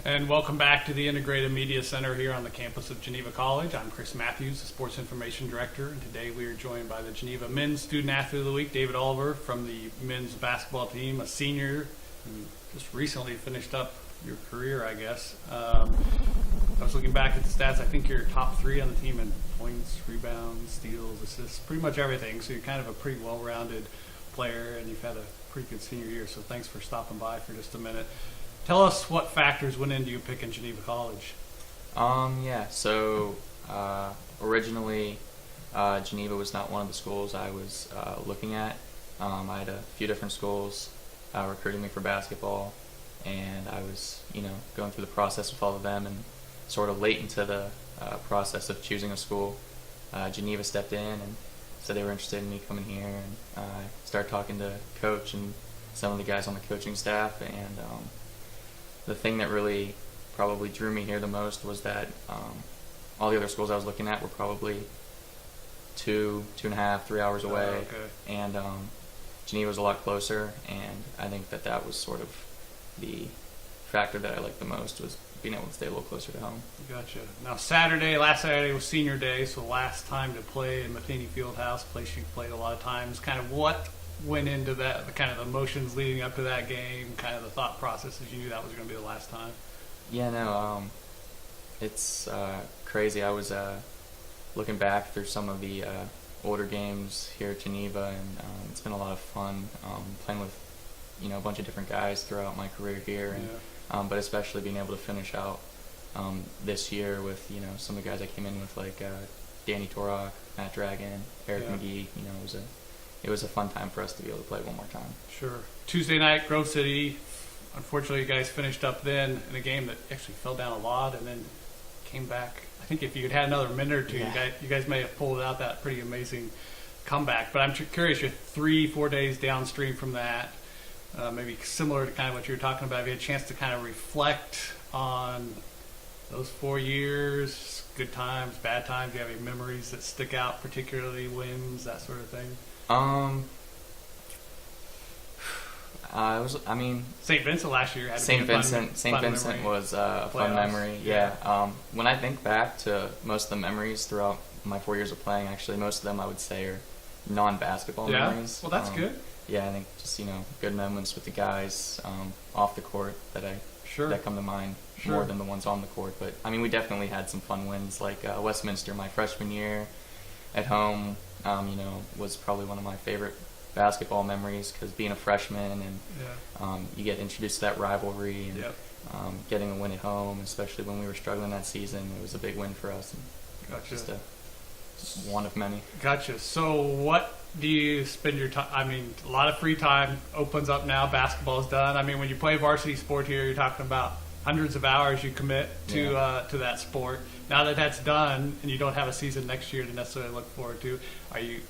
And welcome back to the Integrated Media Center here on the campus of Geneva College. I'm Chris Matthews, the Sports Information Director, and today we are joined by the Geneva Men's Student Athlete of the Week, David Oliver, from the men's basketball team, a senior who just recently finished up your career, I guess. I was looking back at the stats. I think you're top 3 on the team in points, rebounds, steals, assists, pretty much everything. So you're kind of a pretty well-rounded player, and you've had a pretty good senior year. So thanks for stopping by for just a minute. Tell us what factors went into you picking Geneva College. Originally, Geneva was not one of the schools I was looking at. I had a few different schools recruiting me for basketball, and I was, going through the process with all of them, and sort of late into the process of choosing a school, Geneva stepped in and said they were interested in me coming here, and I started talking to coach and some of the guys on the coaching staff, and the thing that really probably drew me here the most was that all the other schools I was looking at were probably 2.5, 3 hours away, and Geneva was a lot closer, and I think that was sort of the factor that I liked the most, was being able to stay a little closer to home. Gotcha. Now last Saturday was senior day, so last time to play in Matheny Fieldhouse, place you've played a lot of times. Kind of what went into that, the kind of emotions leading up to that game, kind of the thought process as you knew that was going to be the last time? It's crazy. I was looking back through some of the older games here at Geneva, and it's been a lot of fun playing with a bunch of different guys throughout my career here, and but especially being able to finish out this year with some of the guys I came in with, like Danny Torok, Matt Dragon, Eric McGee. It was a fun time for us to be able to play one more time. Sure. Tuesday night, Grove City. Unfortunately, you guys finished up then in a game that actually fell down a lot and then came back. I think if you had had another minute or two, you guys may have pulled out that pretty amazing comeback. But I'm curious, you're 3-4 days downstream from that, maybe similar to kind of what you were talking about. Have you had a chance to kind of reflect on those 4 years, good times, bad times? Do you have any memories that stick out, particularly wins, that sort of thing? St. Vincent last year had to be a St. Vincent was a fun memory. Yeah. When I think back to most of the memories throughout my 4 years of playing, actually most of them I would say are non-basketball memories. Well, that's good. Yeah, I think just good moments with the guys off the court that come to mind more than the ones on the court. But we definitely had some fun wins, like Westminster my freshman year at home. Was probably one of my favorite basketball memories, because being a freshman and you get introduced to that rivalry, and getting a win at home, especially when we were struggling that season, it was a big win for us. And just one of many. Gotcha. So what do you spend your time? A lot of free time opens up now. Basketball's done. When you play varsity sport here, you're talking about hundreds of hours you commit to that sport. Now that that's done and you don't have a season next year to necessarily look forward to, you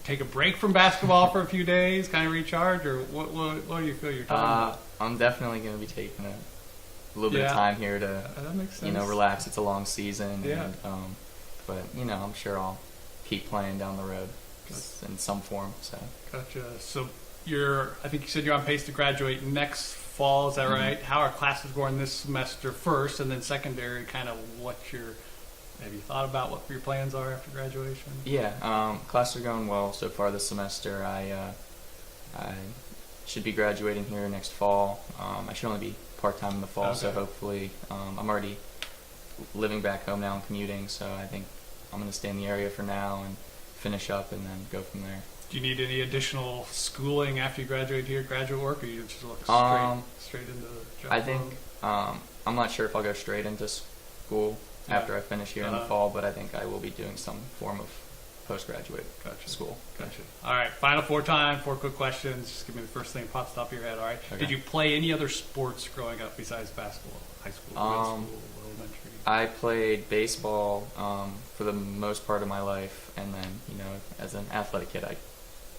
take a break from basketball for a few days, kind of recharge, or what do you feel your time? I'm definitely going to be taking a little bit of time here to that makes sense. Relax. It's a long season, and but I'm sure I'll keep playing down the road in some form. So gotcha. So I think you said you're on pace to graduate next fall. Is that right? How are classes going this semester first, and then secondary? Kind of have you thought about what your plans are after graduation? Yeah, classes are going well so far this semester. I should be graduating here next fall. I should only be part-time in the fall, so hopefully I'm already living back home now and commuting, so I think I'm going to stay in the area for now and finish up and then go from there. Do you need any additional schooling after you graduate here, graduate work, or you just look straight into the job? I think I'm not sure if I'll go straight into school after I finish here in the fall, but I think I will be doing some form of postgraduate school. Gotcha. All right, final 4 quick questions. Just give me the first thing that pops top of your head, all right? Okay. Did you play any other sports growing up besides basketball? High school, middle school, elementary? I played baseball for the most part of my life, and then, as an athletic kid, I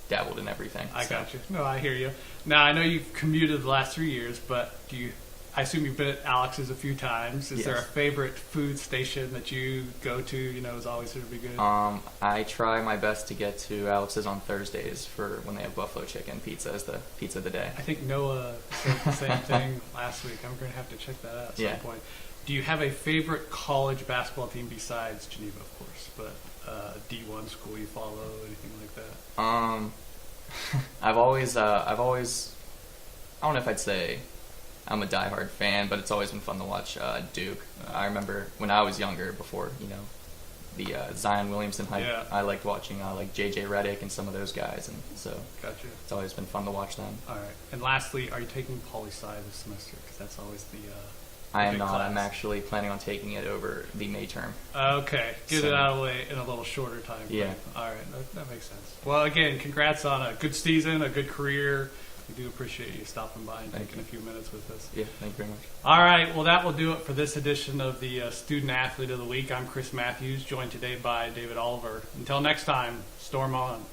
dabbled in everything. I got you. No, I hear you. Now, I know you've commuted the last 3 years, but do you I assume you've been at Alex's a few times. Is there a Yes. favorite food station that you go to? You know, is always going to be good. I try my best to get to Alex's on Thursdays for when they have buffalo chicken pizza as the pizza of the day. I think Noah said the same thing last week. I'm going to have to check that out at some point. Do you have a favorite college basketball team besides Geneva, of course, but D1 school you follow, anything like that? I've always, I don't know if I'd say I'm a diehard fan, but it's always been fun to watch Duke. I remember when I was younger, before the Zion Williamson hype, Yeah. I liked watching like J.J. Redick and some of those guys, and so Gotcha. it's always been fun to watch them. All right. And lastly, are you taking poli-sci this semester? Because that's always the I am big not. class. I'm actually planning on taking it over the May term. Okay, get it So- out of the way in a little shorter time frame. Yeah. All right, that makes sense. Well, again, congrats on a good season, a good career. We do appreciate you stopping by and Thank taking a few minutes with us. Yeah, thank you very much. All right, well, that will do it for this edition of the Student Athlete of the Week. I'm Chris Matthews, joined today by David Oliver. Until next time, storm on.